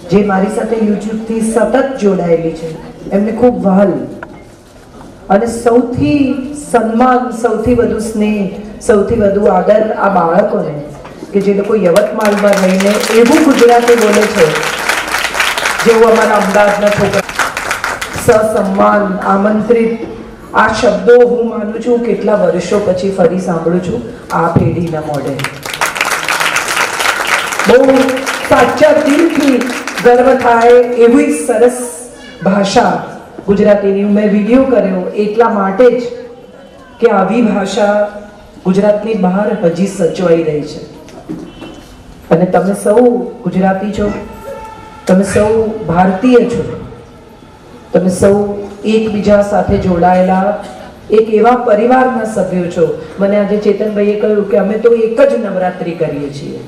જે મારી સાથે યુટ્યુબથી સતત જોડાયેલી છે, એમને ખૂબ વહાલ અને સૌથી સન્માન, સૌથી વધુ સ્નેહ, સૌથી વધુ આદર આ બાળકોને, કે જે લોકો યવતમાલમાં રહીને એવું ગુજરાતી બોલે છે જેવું અમારા અમદાવાદના છોકરા. સસમ્માન, આમંત્રિત, આ શબ્દો હું માનું છું કેટલા વર્ષો પછી ફરી સાંભળું છું આ પેઢીના મોઢે. બહુ સાચા દિલથી ગર્વ થાય એવી સરસ ભાષા ગુજરાતીની મેં વિડીયો કર્યો એટલા માટે જ કે આવી ભાષા ગુજરાતની બહાર હજી સચવાઈ રહી છે. અને તમે સૌ ગુજરાતી છો, તમે સૌ ભારતીય છો, તમે સૌ એકબીજા સાથે જોડાયેલા એક એવા પરિવારના સભ્યો છો. મને આજે ચેતનભાઈએ કહ્યું કે અમે તો એક જ નવરાત્રિ કરીએ છીએ,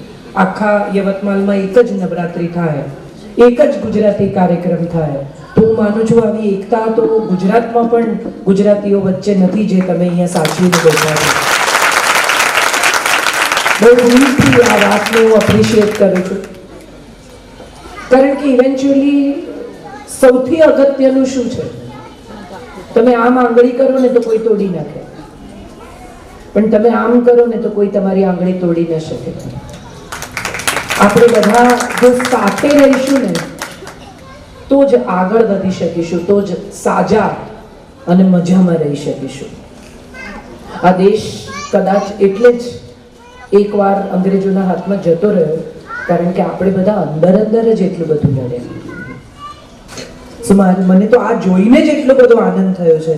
આખા યવતમાલમાં એક જ નવરાત્રિ થાય, એક જ ગુજરાતી કાર્યક્રમ થાય. તો હું માનું છું આવી એકતા તો ગુજરાતમાં પણ ગુજરાતીઓ વચ્ચે નથી, જે તમે અહીંયા સાચવીને બેઠા છો. બહુ દિલથી આ વાતને હું એપ્રિશિએટ કરું છું, કારણ કે ઇવેન્ચ્યુઅલી સૌથી અગત્યનું શું છે, તમે આમ આંગળી કરો ને તો કોઈ તોડી નાખે, પણ તમે આમ કરો ને તો કોઈ તમારી આંગળી તોડી ન શકે. આપણે બધા જો સાથે રહીશું ને તો જ આગળ વધી શકીશું, તો જ સાજા અને મજામાં રહી શકીશું. આ દેશ કદાચ એટલે જ એકવાર અંગ્રેજોના હાથમાં જતો રહ્યો, કારણ કે આપણે બધા અંદર અંદર જ એટલું બધું લડ્યા. મને તો આ જોઈને જ એટલો બધો આનંદ થયો છે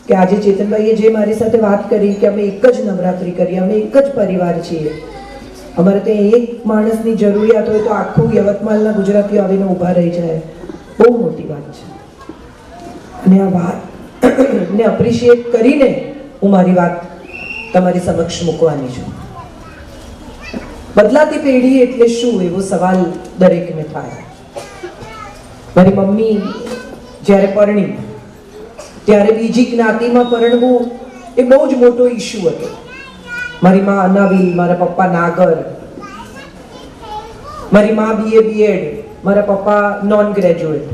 કે આજે ચેતનભાઈએ જે મારી સાથે વાત કરી કે અમે એક જ નવરાત્રિ કરીએ, અમે એક જ પરિવાર છીએ, અમારે ત્યાં એક માણસની જરૂરિયાત હોય તો આખું યવતમાલના ગુજરાતીઓ આવીને ઊભા રહી જાય, બહુ મોટી વાત છે. અને આ વાતને એપ્રિશિએટ કરીને હું મારી વાત તમારી સમક્ષ મૂકવાની છું. બદલાતી પેઢી એટલે શું, એવો સવાલ દરેકને થાય. મારી મમ્મી જ્યારે પરણી ત્યારે બીજી જ્ઞાતિમાં પરણવું એ બહુ જ મોટો ઇશ્યુ હતો. મારી માં અનાવી, મારા પપ્પા નાગર, મારી માં BA BEd, મારા પપ્પા નોન ગ્રેજ્યુએટ,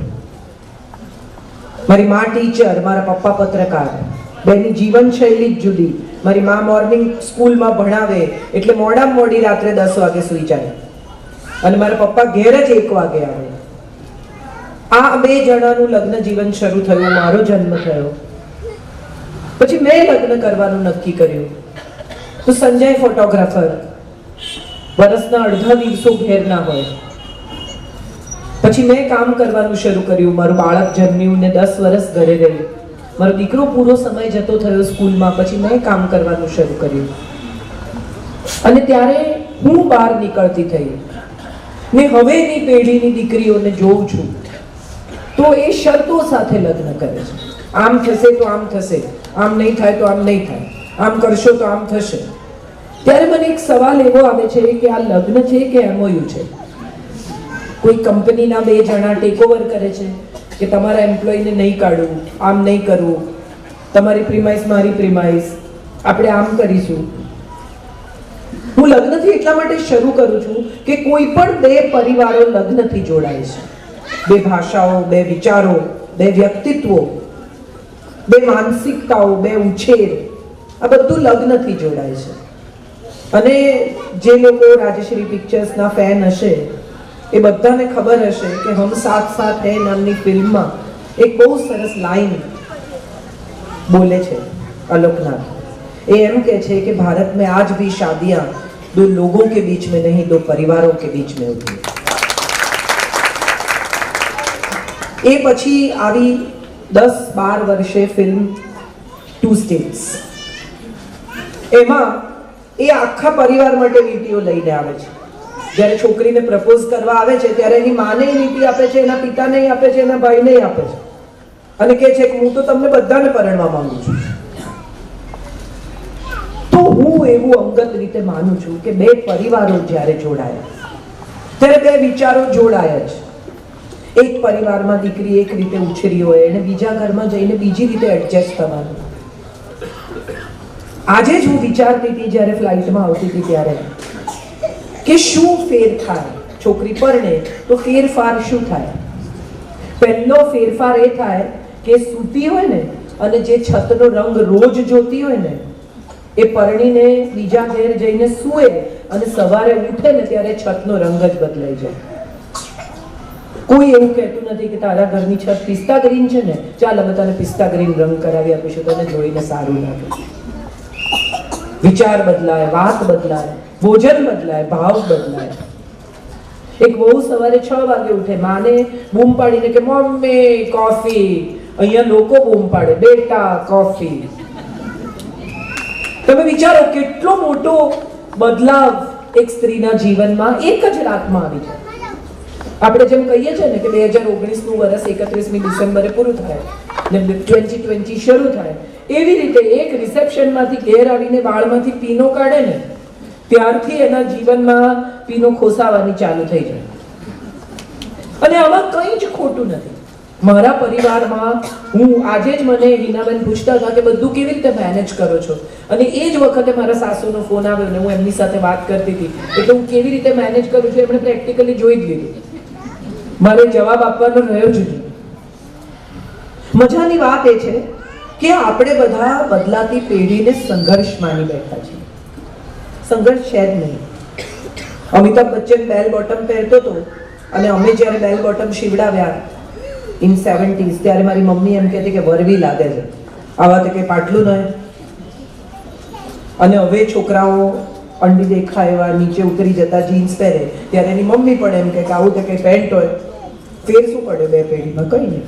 મારી માં ટીચર, મારા પપ્પા પત્રકાર. બેની જીવનશૈલી જ જુદી. મારી માં મોર્નિંગ સ્કૂલમાં ભણાવે એટલે મોડામાં મોડી રાત્રે 10 વાગે સૂઈ જાય, અને મારા પપ્પા ઘેર જ 1 વાગે આવે. આ 2 જણાનું લગ્ન જીવન શરૂ થયું, મારો જન્મ થયો. પછી મેં લગ્ન કરવાનું નક્કી કર્યું તો સંજય ફોટોગ્રાફર, વર્ષના અડધા દિવસો ઘેર ના હોય. પછી મેં કામ કરવાનું શરૂ કર્યું, મારું બાળક જન્મ્યું ને 10 વર્ષ ઘરે રહી, મારો દીકરો પૂરો સમય જતો થયો સ્કૂલમાં. પછી મેં કામ કરવાનું શરૂ કર્યું, અને ત્યારે હું બહાર નીકળતી થઈ ને હવેની પેઢીની દીકરીઓને જોઉં છું તો એ શરતો સાથે લગ્ન કરે છે. આમ થશે તો આમ થશે, આમ નહીં થાય તો આમ નહીં થાય, આમ કરશો તો આમ થશે. ત્યારે મને એક સવાલ એવો આવે છે કે આ લગ્ન છે કે MOU છે? કોઈ કંપનીના 2 જણા ટેક ઓવર કરે છે કે તમારા એમ્પ્લોયને નહીં કાઢવું, આમ નહીં કરવું, તમારી પ્રીમાઇસ મારી પ્રીમાઇસ, આપણે આમ કરીશું. હું લગ્નથી એટલા માટે શરૂ કરું છું કે કોઈ પણ 2 પરિવારો લગ્નથી જોડાય છે. 2 ભાષાઓ, 2 વિચારો, 2 વ્યક્તિત્વો, 2 માનસિકતાઓ, 2 ઉછેર, આ બધું લગ્નથી જોડાય છે. અને જે લોકો રાજશ્રી પિક્ચર્સના ફેન હશે એ બધાને ખબર હશે કે હમ સાથ સાથ હૈ નામની ફિલ્મમાં એક બહુ સરસ લાઈન બોલે છે અલોકનાથ. એ એમ કહે છે કે ભારત में आज भी शादियां 2 लोगों के बीच में नहीं 2 परिवारों के बीच में होती है. એ પછી આવી 10-12 વર્ષે ફિલ્મ 2 સ્ટેટ્સ, એમાં એ આખા પરિવાર માટે નીતિઓ લઈને આવે છે. જ્યારે છોકરીને પ્રપોઝ કરવા આવે છે ત્યારે એની માને નીતિ આપે છે, એના પિતાને આપે છે, એના ભાઈને આપે છે, અને કહે છે કે હું તો તમને બધાને પરણવા માંગુ છું. તો હું એવું અંગત રીતે માનું છું કે 2 પરિવારો જ્યારે જોડાયા ત્યારે 2 વિચારો જોડાયા છે. એક પરિવારમાં દીકરી એક રીતે ઉછરી હોય અને બીજા ઘરમાં જઈને બીજી રીતે એડજસ્ટ થવાનું. આજે જ હું વિચારતી હતી જ્યારે ફ્લાઇટમાં આવતી હતી ત્યારે કે શું ફેર થાય છોકરી પરણે તો ફેરફાર શું થાય? પહેલો ફેરફાર એ થાય કે સૂતી હોય ને અને જે છતનો રંગ રોજ જોતી હોય ને એ પરણીને બીજા ઘેર જઈને સૂએ અને સવારે ઉઠે ને ત્યારે છતનો રંગ જ બદલાઈ જાય. કોઈ એવું કહેતું નથી કે તારા ઘરની છત પિસ્તા ગ્રીન છે ને, ચાલ અમે તને પિસ્તા ગ્રીન રંગ કરાવી આપીશું, તને જોઈને સારું લાગે. વિચાર બદલાય, વાત બદલાય, ભોજન બદલાય, ભાવ બદલાય. એક બહુ સવારે 6 વાગે ઉઠે, માને બૂમ પાડીને કે મમ્મી કોફી, અહીંયા લોકો બૂમ પાડે બેટા કોફી. તમે વિચારો કેટલો મોટો બદલાવ એક સ્ત્રીના જીવનમાં એક જ રાતમાં આવી જાય. આપણે જેમ કહીએ છીએ ને કે 2019 નું વર્ષ 31મી ડિસેમ્બરે પૂરું થાય ને 2020 શરૂ થાય, એવી રીતે એક રિસેપ્શનમાંથી ઘેર આવીને વાળમાંથી પીનો કાઢે ને ત્યારથી એના જીવનમાં પીનો ખોસાવાની ચાલુ થઈ જાય. અને આમાં કંઈ જ ખોટું નથી. મારા પરિવારમાં હું આજે જ મને હિનાબેન પૂછતા હતા કે બધું કેવી રીતે મેનેજ કરો છો, અને એ જ વખતે મારા સાસુનો ફોન આવ્યો ને હું એમની સાથે વાત કરતી હતી, એટલે હું કેવી રીતે મેનેજ કરું છું એમણે પ્રેક્ટિકલી જોઈ જ લીધું. મારે જવાબ આપવાનો રહ્યો જ નહીં. મજાની વાત એ છે કે આપણે બધા બદલાતી પેઢીને સંઘર્ષ માની બેઠા છીએ. સંઘર્ષ છે જ નહીં. અમિતાભ બચ્ચન બેલ બોટમ પહેરતો હતો અને અમે જ્યારે બેલ બોટમ શીવડાવ્યા ઇન 70s ત્યારે મારી મમ્મી એમ કહેતી કે વરવી લાગે છે, આવા તો કંઈ પાટલું નહીં. અને હવે છોકરાઓ અંડી દેખાય એવા નીચે ઉતરી જતા જીન્સ પહેરે ત્યારે એની મમ્મી પણ એમ કે આવું તો કંઈ પેન્ટ હોય. ફેર શું પડે બે પેઢીમાં? કંઈ નહીં.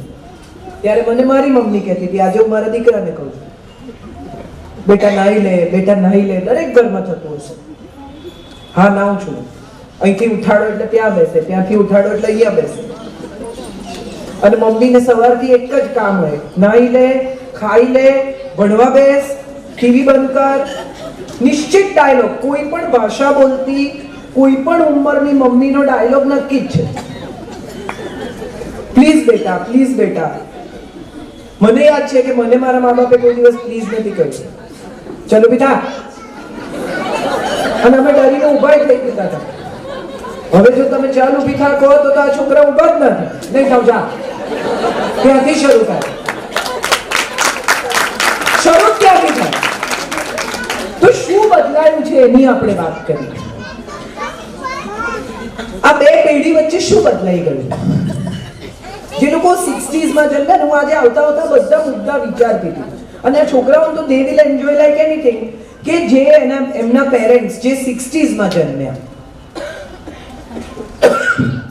ત્યારે મને મારી મમ્મી કહેતી હતી, આજે હું મારા દીકરાને કહું છું, બેટા નાહી લે, બેટા નાહી લે. દરેક ઘરમાં થતું હશે. હા નાઉં છું. અહીંથી ઉઠાડો એટલે ત્યાં બેસે, ત્યાંથી ઉઠાડો એટલે અહીંયા બેસે. અને મમ્મીને સવારથી એક જ કામ હોય, નાહી લે, ખાઈ લે, ભણવા બેસ, ટીવી બંધ કર. નિશ્ચિત ડાયલોગ. કોઈ પણ ભાષા બોલતી કોઈ પણ ઉંમરની મમ્મીનો ડાયલોગ નક્કી જ છે, પ્લીઝ બેટા, પ્લીઝ બેટા. મને યાદ છે કે મને મારા મા બાપે કોઈ દિવસ પ્લીઝ નથી કહ્યું. ચલો બેટા, અને અમે ડરીને ઉભા થઈ જતા હતા. હવે જો તમે ચાલ ઊભી થા કહો તો આ છોકરા ઉભા જ નથી. નહીં થાવ, જા. ત્યાંથી શરૂ થાય. શરૂ ક્યાંથી થાય? તો શું બદલાયું છે એની આપણે વાત કરીએ. આ બે પેઢી વચ્ચે શું બદલાઈ ગયું? જે લોકો 60s માં જન્મ્યા ને, હું આજે આવતા આવતા બધા મુદ્દા વિચારતી હતી. અને આ છોકરાઓ તો they will enjoy like anything કે જે એમના પેરેન્ટ્સ જે 60s માં જન્મ્યા,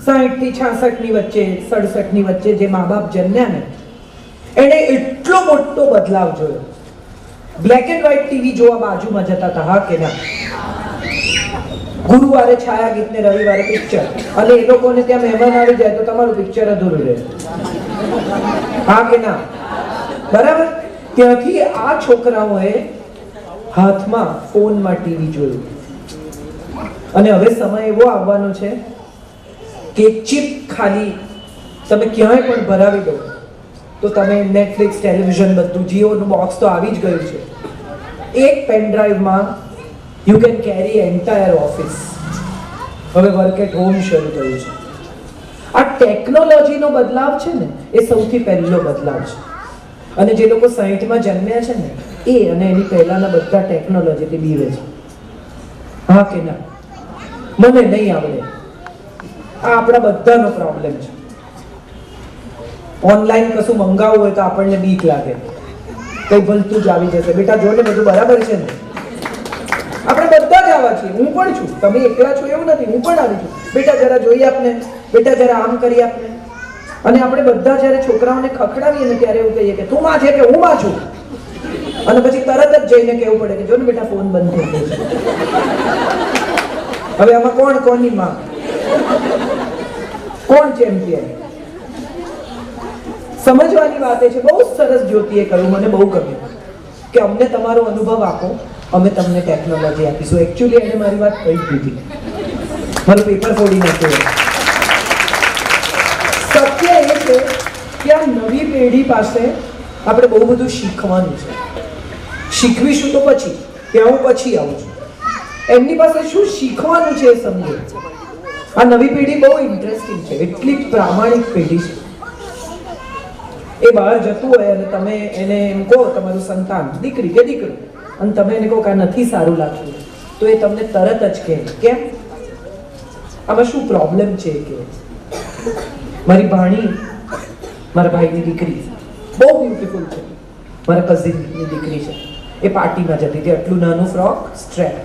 60 થી 66 ની વચ્ચે, 67 ની વચ્ચે જે મા બાપ જન્મ્યા ને, એને એટલો મોટો બદલાવ જોયો. બ્લેક એન્ડ વ્હાઇટ ટીવી જોવા બાજુમાં જતા હતા, હા કે ના? ગુરુવારે છાયા ગીત ને રવિવારે પિક્ચર, અને એ લોકોને ત્યાં મહેમાન આવી જાય તો તમારું પિક્ચર અધૂરું રહે, હા કે ના? બરાબર. ત્યાંથી આ છોકરાઓએ હાથમાં ફોનમાં ટીવી જોયું. અને હવે સમય એવો આવવાનો છે કે ચિપ ખાલી તમે ક્યાંય પણ ભરાવી દો તો તમે નેટફ્લિક્સ, ટેલિવિઝન, બધું જીઓનું બોક્સ તો આવી જ ગયું છે. એક પેન ડ્રાઈવમાં you can carry entire office. હવે વર્ક એટ હોમ શરૂ થયું છે. આ ટેકનોલોજીનો બદલાવ છે ને, એ સૌથી પહેલો બદલાવ છે. અને જે લોકો 60 માં જન્મ્યા છે ને, એ અને એની પહેલાના બધા ટેકનોલોજીથી બીવે છે, હા કે ના? મને નહીં આવડે. આ આપણા બધાનો પ્રોબ્લેમ છે. ઓનલાઈન કશું મંગાવવું હોય તો આપણને બીક લાગે, કઈ ભલતું જ આવી જશે. બેટા જો ને, બધું બરાબર છે ને? આપણે બધા જ આવા છીએ. હું પણ છું. તમે એકલા છો એવું નથી, હું પણ આવી છું. બેટા જરા જોઈએ આપને, બેટા જરા આમ કરી આપને. અને આપણે બધા જ્યારે છોકરાઓને ખખડાવીએ ને ત્યારે એવું કહીએ કે તું માં છે કે હું માં છું, અને પછી તરત જ જઈને કહેવું પડે કે જો ને બેટા ફોન બંધ થઈ ગયો છે. હવે આમાં કોણ કોની માં? કોણ ચેમ્પિયન? સમજવાની વાત એ છે. બહુ સરસ જ્યોતિએ કહ્યું, મને બહુ ગમ્યું કે અમને તમારો અનુભવ આપો, અમે તમને ટેકનોલોજી આપીશું. એકચ્યુઅલી એને મારી વાત કહી દીધી, મારું પેપર ફોડી નાખ્યું. સત્ય એ છે કે આ નવી પેઢી પાસે આપણે બહુ બધું શીખવાનું છે. શીખવીશું તો પછી, ત્યાં હું પછી આવું છું. એમની પાસે શું શીખવાનું છે એ સમજો. આ નવી પેઢી બહુ ઇન્ટરેસ્ટિંગ છે, એટલી પ્રામાણિક પેઢી છે. એ બહાર જતું હોય અને તમે એને એમ કહો તમારું સંતાન દીકરી કે દીકરો, અને તમે એને કહો કે આ નથી સારું લાગતું, તો એ તમને તરત જ કહે કેમ, આમાં શું પ્રોબ્લેમ છે કે. મારી ભાણી, મારા ભાઈની દીકરી બહુ બ્યુટીફુલ છે, મારા કઝિનની દીકરી છે, એ પાર્ટીમાં જતી હતી, આટલું નાનું ફ્રોક સ્ટ્રેપ,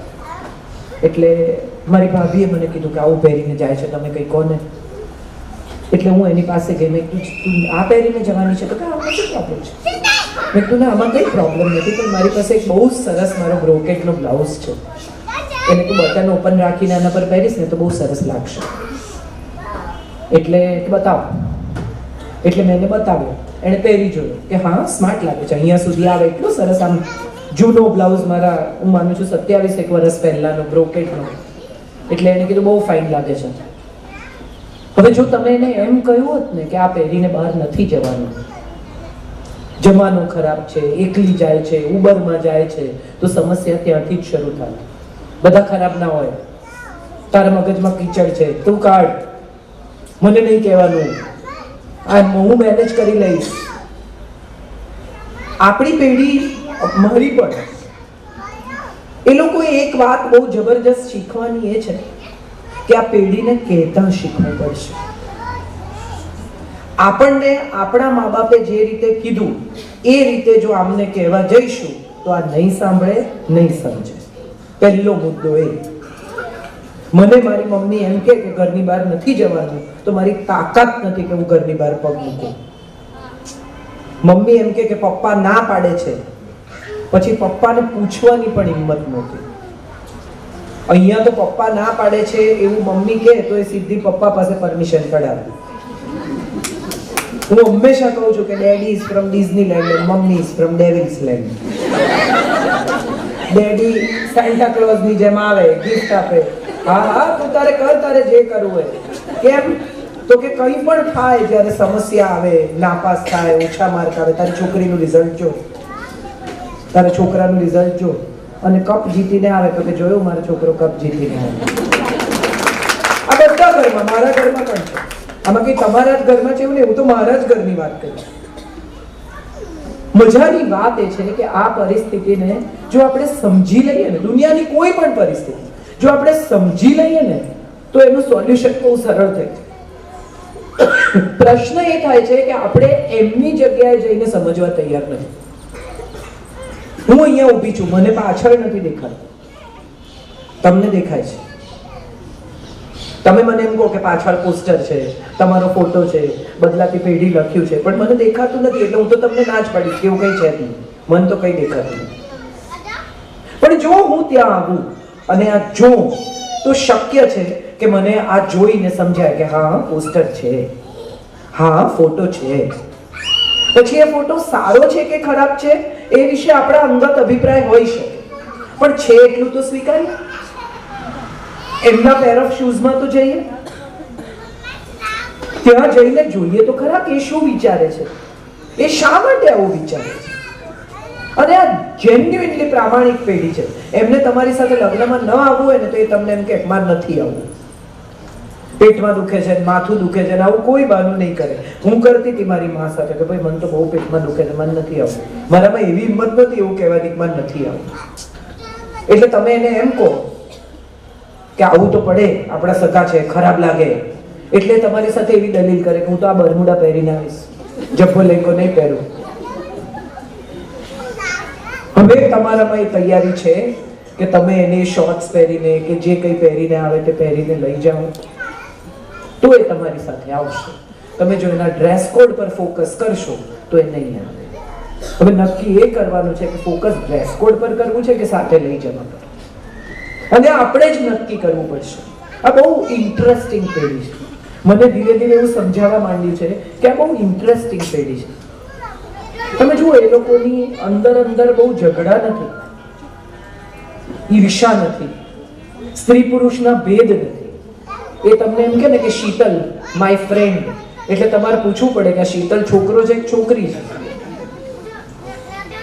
એટલે મારી ભાભીએ મને કીધું કે આવું પહેરીને જાય છે, તમે કંઈ કહો ને. એટલે હું એની પાસે ગઈ, મેં કીધું તું આ પહેરીને જવાની છે, તો કે આમાં શું પ્રોબ્લેમ છે. મેં કીધું ના આમાં કંઈ પ્રોબ્લેમ નથી, પણ મારી પાસે એક બહુ સરસ મારો બ્રોકેટનો બ્લાઉઝ છે, એને તું બટન ઓપન રાખીને આના પર પહેરીશ ને તો બહુ સરસ લાગશે, એટલે બતાવો. એટલે મેં એને બતાવ્યો, એણે પહેરી જોયું કે હા સ્માર્ટ લાગે છે, અહીંયા સુધી આવે એટલું સરસ. આમ જૂનો બ્લાઉઝ મારા, હું માનું છું 27 વર્ષ પહેલાનો બ્રોકેટનો, એટલે એને કીધું બહુ ફાઇન લાગે છે. હવે જો તમે એને એમ કહ્યું હોત ને કે આ પહેરીને બહાર નથી જવાનું, જમાનો ખરાબ છે, એકલી જાય છે, ઉબરમાં જાય છે, તો સમસ્યા ત્યાંથી જ શરૂ થાય. બધા ખરાબ ના હોય, તારા મગજમાં કીચડ છે, તું કાઢ, મને નહીં કહેવાનું, આ હું મેનેજ કરી લઈશ. આપણી પેઢી, મારી પણ, એ લોકોએ એક વાત બહુ જબરજસ્ત શીખવાની એ છે કે આ પેઢીને કહેતા શીખવું પડશે. આપણને આપણા મા બાપે જે રીતે કીધું એ રીતે જો આમને કહેવા જઈશું તો આ નહીં સાંભળે, નહીં સમજે. પહેલો મુદ્દો એ. મને મારી મમ્મી એમ કે ઘરની બહાર નથી જવાનું, તો મારી તાકાત નથી કે હું ઘરની બહાર પગ મૂકું. મમ્મી એમ કે પપ્પા ના પાડે છે, પછી પપ્પાને પૂછવાની પણ હિંમત નહોતી. અહીંયા તો પપ્પા ના પાડે છે એવું મમ્મી કહે તો એ સીધી પપ્પા પાસે પરમિશન કઢાવે. હું હંમેશા કહું છું કે daddy is from Disneyland and mummy is from devil's land. Daddy Santa ક્લોઝની જેમ આવે, ગિફ્ટ આપે, હા હા તું તારે કર, તારે જે કરવું હોય. કેમ તો કે કંઈ પણ થાય, જ્યારે સમસ્યા આવે, નાપાસ થાય, ઓછા માર્ક આવે, તારી છોકરીનું રિઝલ્ટ જો, તારા છોકરાનું રિઝલ્ટ જો, અને કપ જીતીને આવે તો કે જોયું મારો છોકરો કપ જીતીને આવે. આ બધા ઘરમાં, મારા ઘરમાં પણ છે. આમાં કઈ તમારા જ ઘરમાં છે એવું નહીં, હું તો મારા જ ઘરની વાત કરું. મજાની વાત એ છે કે આ પરિસ્થિતિને જો આપણે સમજી લઈએ ને, દુનિયાની કોઈ પણ પરિસ્થિતિ જો આપણે સમજી લઈએ ને તો એનું સોલ્યુશન બહુ સરળ થાય. પ્રશ્ન એ થાય છે કે આપણે એમની જગ્યાએ જઈને સમજવા તૈયાર નથી. હું અહીંયા ઊભી છું, મને પાછળ નથી દેખાતું, તમને દેખાય છે. તમે મને એમ કહો કે પાછળ પોસ્ટર છે, તમારો ફોટો છે, બદલાતી પેઢી લખ્યું છે, પણ મને દેખાતું નથી, એટલે હું તો તમને ના જ પાડીશ કે એવું કંઈ છે નહીં, મને તો કંઈ દેખાતું નથી. પણ જો હું ત્યાં આવું અને આ જોઉં તો શક્ય છે કે મને આ જોઈને સમજાય કે હા પોસ્ટર છે, હા ફોટો છે. પછી એ ફોટો સારો છે કે ખરાબ છે એ વિશે આપણા અંગત અભિપ્રાય હોઈ શકે, પણ છે એટલું તો સ્વીકારીએ. એમના પેર ઓફ શૂઝમાં તો જઈએ, ત્યાં જઈને જોઈએ તો ખરા કે એ શું વિચારે છે, એ શા માટે આવું વિચારે છે. અને આ જેન્યુઇનલી પ્રામાણિક પેઢી છે. એમને તમારી સાથે લગ્નમાં ન આવવું હોય ને તો એ તમને એમ કે માર નથી આવવું, પેટમાં દુખે છે, માથું દુખે છે, આવું કોઈ બહાનું નહીં કરે. હું કરતી હતી મારી મા સાથે કે ભાઈ મને તો બહુ પેટમાં દુખે છે, મને નથી આવવું. મારામાં એવી હિંમત નહોતી એવું કહેવાની કે મને નથી આવવું. એટલે તમે એને એમ કહો કે આવું તો પડે, આપણા સગા છે, ખરાબ લાગે, એટલે તમારી સાથે એવી દલીલ કરે કે હું તો આ બરમુડા પહેરીને આવીશ, જબ્બો લેંગો નહીં પહેરું. હવે તમારામાં એ તૈયારી છે કે તમે એને શોર્ટ્સ પહેરીને કે જે કંઈ પહેરીને આવે તે પહેરીને લઈ જાઓ તો એ તમારી સાથે આવશે. તમે જો એના ડ્રેસ કોડ પર ફોકસ કરશો તો એ નહીં આવે. હવે નક્કી એ કરવાનું છે કે ફોકસ ડ્રેસ કોડ પર કરવું છે કે સાથે લઈ જવા પર, અને આપણે જ નક્કી કરવું પડશે. આ બહુ ઇન્ટરેસ્ટિંગ પેઢી છે. મને ધીરે ધીરે એવું સમજાવવા માંડ્યું છે કે આ બહુ ઇન્ટરેસ્ટિંગ પેઢી છે. તમે જુઓ, એ લોકોની અંદર અંદર બહુ ઝઘડા નથી, ઈર્ષા નથી, સ્ત્રી પુરુષના ભેદ નથી. એ તમને એમ કે ને કે શીતલ માય ફ્રેન્ડ, એટલે તમારે પૂછવું પડે કે શીતલ છોકરો છે કે છોકરી છે,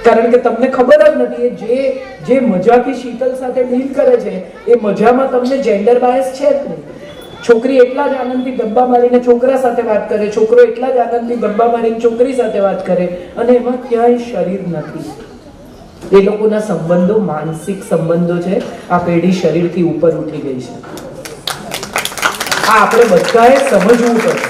કારણ કે તમને ખબર જ નથી. જે મજાથી શીતલ સાથે ડીલ કરે છે એ મજામાં તમને જેન્ડર બાયસ છે જ નહીં. છોકરી એટલા જ આનંદથી ડબ્બા મારીને છોકરા સાથે વાત કરે, છોકરો એટલા જ આનંદથી ડબ્બા મારીને છોકરી સાથે વાત કરે, અને એમાં ક્યાંય શરીર નથી. એ લોકોના સંબંધો માનસિક સંબંધો છે. આ પેઢી શરીરથી ઉપર ઉઠી ગઈ છે. આ આપણે બધાએ સમજવું પડે.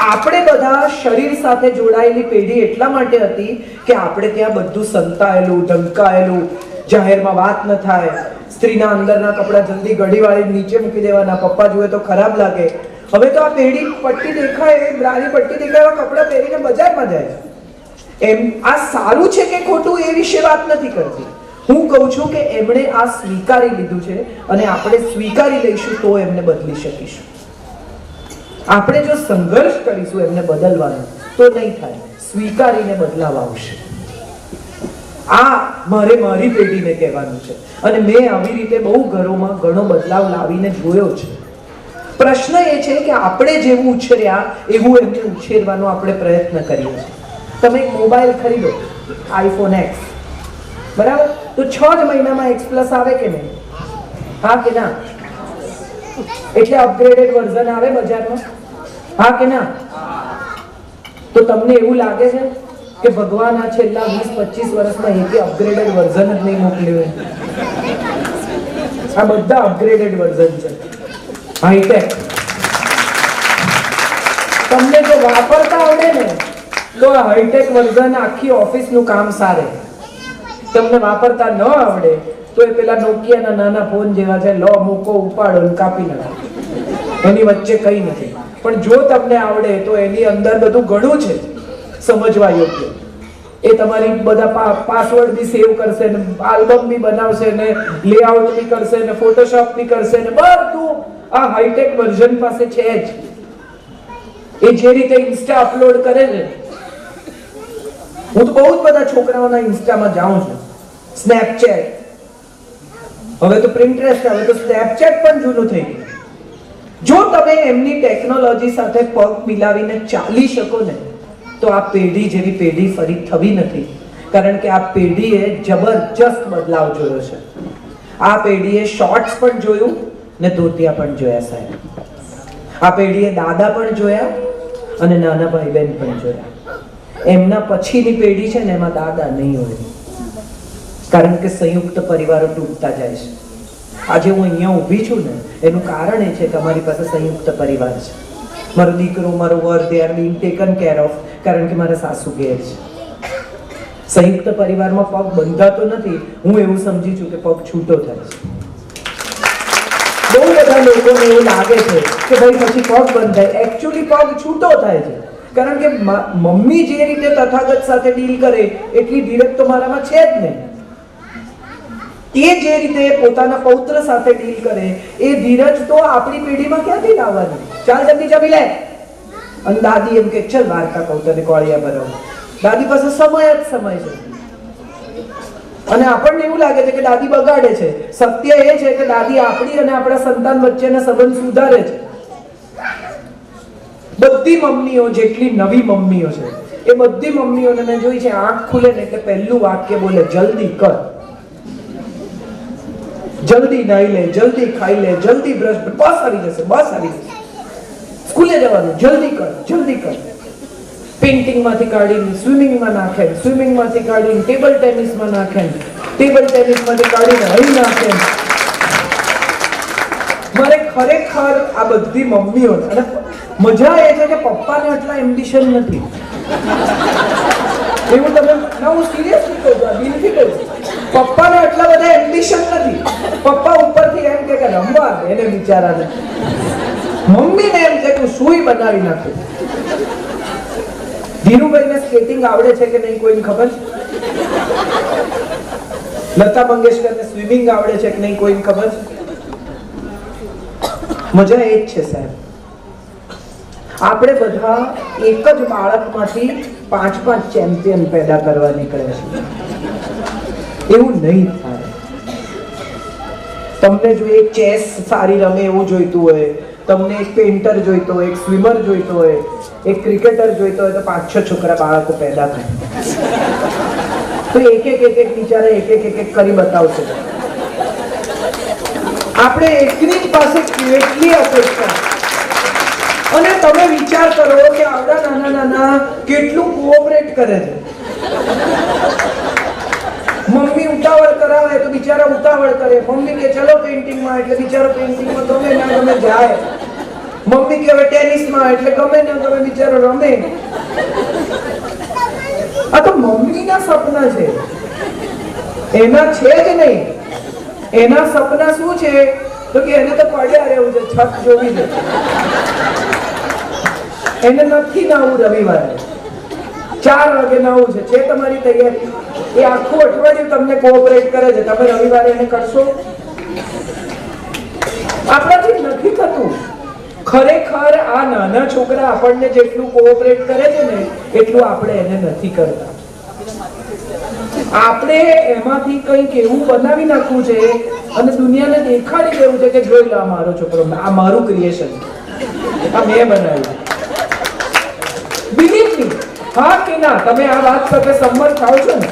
આપણે બધા શરીર સાથે જોડાયેલી પેઢી એટલા માટે હતી કે આપણે ત્યાં બધું સંતાયેલું, ઢંકાયેલું, જાહેરમાં વાત ન થાય, સ્ત્રીના અંદરના કપડા જલ્દી ઘડીવાળી નીચે મૂકી દેવાના, પપ્પા જુએ તો ખરાબ લાગે. હવે તો આ પેઢી પટ્ટી દેખાય, બ્રાની પટ્ટી દેખાય એવા કપડા પહેરીને બજારમાં જાય. એમ આ સારું છે કે ખોટું એ વિશે વાત નથી કરતી. હું કહું છું કે એમણે આ સ્વીકારી લીધું છે, અને આપણે સ્વીકારી લઈશું તો એમને બદલી શકીશું. આપણે જો સંઘર્ષ કરીશું એમને બદલવાનો તો નહીં થાય. સ્વીકારીને બદલાવ આવશે. આ મારી પેઢીને કહેવાનું છે. અને મેં આવી રીતે બહુ ઘરોમાં ઘણો બદલાવ લાવીને જોયો છે. પ્રશ્ન એ છે કે આપણે જેવું ઉછર્યા એવું એમને ઉછેરવાનો આપણે પ્રયત્ન કરીએ છીએ. તમે એક મોબાઈલ ખરીદો, આઈફોન X, બરાબર? તો 6 જ મહિનામાં X પ્લસ આવે કે નહીં? હા કે ના? એટલે અપગ્રેડેડ વર્ઝન આવે બજારમાં, હા કે ના? તો તમને એવું લાગે છે કે ભગવાન આ છેલ્લા 20-25 વર્ષમાં એક અપગ્રેડેડ વર્ઝન જ નહીં મોકલ્યું? આ બધા અપગ્રેડેડ વર્ઝન છે, હાઈટેક. તમને જો વાપરતા આવડે ને તો આ હાઈટેક વર્ઝન આખી ઓફિસનું કામ સારે. તમને વાપરતા ન આવડે તો એ પેલા નોકિયાના નાના ફોન જેવા છે, લો મૂકો ઉપાડો ને કાપી નાખો, એની વચ્ચે કઈ નથી. પણ જો તમને આવડે તો એની અંદર બધું ઘણું છે સમજવા યોગ્ય. એ તમારી બધા પાસવર્ડ બી સેવ કરશે ને, આલ્બમ બી બનાવશે ને, લેઆઉટ બી કરશે ને, ફોટોશોપ બી કરશે ને, બધું આ હાઈટેક વર્ઝન પાસે છે જ. એ જે રીતે ઇન્સ્ટા અપલોડ કરે છે, હું તો બહુ જ બધા છોકરાઓના ઇન્સ્ટામાં જાઉં છું, સ્નેપચેટ, હવે તો પ્રિન્ટરેસ્ટ, હવે તો સ્નેપચેટ પણ જૂનું થઈ ગયું. જો તમે એમની ટેકનોલોજી સાથે પગ મિલાવીને ચાલી શકો ને તો આ પેઢી જેવી પેઢી ફરી થવી નથી. કારણ કે આ પેઢીએ જબરજસ્ત બદલાવ જોયો છે. આ પેઢીએ શોર્ટ્સ પણ જોયું ને ધોતિયા પણ જોયા સાહેબ. આ પેઢીએ દાદા પણ જોયા અને નાના ભાઈ બહેન પણ જોયા. એમના પછીની પેઢી છે ને એમાં દાદા નહીં હોય, કારણ કે સંયુક્ત પરિવારો તૂટતા જાય છે. આજે હું અહીંયા ઊભી છું ને એનું કારણ એ છે કે અમારી પાસે સંયુક્ત પરિવાર છે. મારો દીકરો, મારો વર, they are being taken care of, કારણ કે મારા સાસુ ઘેર છે. સંયુક્ત પરિવારમાં પગ બંધાતો નથી. હું એવું સમજી છું કે પગ છૂટો થાય છે. બહુ બધા લોકોને એવું લાગે છે કે ભાઈ પછી પગ બંધાય. એકચ્યુઅલી પગ છૂટો થાય છે, કારણ કે મમ્મી જે રીતે તથાગત સાથે ડીલ કરે એટલી ધીરજ તો મારામાં છે જ નહીં. એ જે રીતે પોતાના પૌત્ર સાથે ડીલ કરે એ ધીરજ તો આપણી પેઢીમાં ક્યાંથી લાવવાની? ચાલ જલ્દી જમી લે. અને દાદી એમ કે ચલ વાર્તા કહું તને, કોળિયા ભરો. દાદી પાસે સમય જ સમય છે. અને આપણને એવું લાગે છે કે દાદી બગાડે છે. સત્ય એ છે કે દાદી આપણી અને આપણા સંતાન વચ્ચેના સંબંધ સુધારે છે. બધી મમ્મીઓ, જેટલી નવી મમ્મીઓ છે એ બધી મમ્મીઓને મેં જોઈ છે, આંખ ખુલે ને એટલે પહેલું વાક્ય બોલે, જલ્દી કર, જલ્દી નાઈ લે, જલ્દી ખાઈ લે, જલ્દી બ્રશ, બસ આવી જશે, બસ આવી જશે, સ્કૂલે જવાનું, જલ્દી કર, જલ્દી કર. પેઇન્ટિંગ માંથી કાઢીને સ્વિમિંગમાં નાખે, સ્વિમિંગ માંથી કાઢીને ટેબલ ટેનિસમાં નાખે, ટેબલ ટેનિસ માંથી કાઢીને હળી નાખે. મારે ખરેખર આ બધી મમ્મીઓ, અને મજા એ છે કે પપ્પાને આટલા એમ્બિશન નથી. એવું તમે ના, હું સિરિયસલી કહું છું, દિલથી કહું છું. પપ્પાને આટલા બધા એમ્બિશન નથી. પપ્પા ઉપરથી એમ કે રમવા દે એને બિચારાને. મમ્મીને એમ છે કે સુઈ બનાવી નાખું. ધીરુભાઈને સ્કેટિંગ આવડે છે કે નહીં કોઈને ખબર છે? લતા મંગેશકરને સ્વિમિંગ આવડે છે કે નહીં કોઈને ખબર છે? મજા એ જ છે સાહેબ. આપણે બધા એક જ બાળકમાંથી 5-5 ચેમ્પિયન પેદા કરવા નીકળે છે. એવું નહીં થાય. તમને જો એક ચેસ સારી રમે એવું જોઈતું હોય, તમને એક પેન્ટર જોઈતો હોય, એક સ્વિમર જોઈતો હોય, એક ક્રિકેટર જોઈતો હોય, તો 5-6 છોકરા બાળકો પેદા થાય. તો એક એક બિચારા એક એક કરી બતાવશે. આપણે એકની જ પાસે કેટલી અપેક્ષા. અને તમે વિચાર કરો કે આવડા નાના નાના કેટલું કોઓપરેટ કરે છે. મમ્મી ઉતાવળ કરાવે તો બિચારા ઉતાવળ કરે. મમ્મી કે ચલો પેઇન્ટિંગમાં એટલે બિચારો પેઇન્ટિંગમાં ગમે ના ગમે જાય. મમ્મી કે હવે ટેનિસમાં એટલે ગમે ના ગમે બિચારો રમે. આ તો મમ્મીના સપના છે, એના છે જ નહીં. એના સપના શું છે તો કે એને તો પડ્યા રહેવું છે, છત જોવી છે. એને નથી નાવું રવિવારે 4 વાગે નાવું છે તમારી તૈયારી? એ આખું અઠવાડિયું તમને કોઓપરેટ કરે છે, તમે રવિવારે એને કરશો? આપણાથી નથી થતું. ખરેખર આ નાના છોકરા આપણને જેટલું કોઓપરેટ કરે છે ને એટલું આપણે એને નથી કરતા. આપણે એમાંથી કંઈક એવું બનાવી નાખવું છે અને દુનિયાને દેખાડી દેવું છે કે જોઈ લો આ મારો છોકરો, આ મારું ક્રિએશન, આ મેં બનાવ્યું. બિલીવ મી, હા કે ના? તમે આ વાત સાથે સંમત થાઓ છો ને?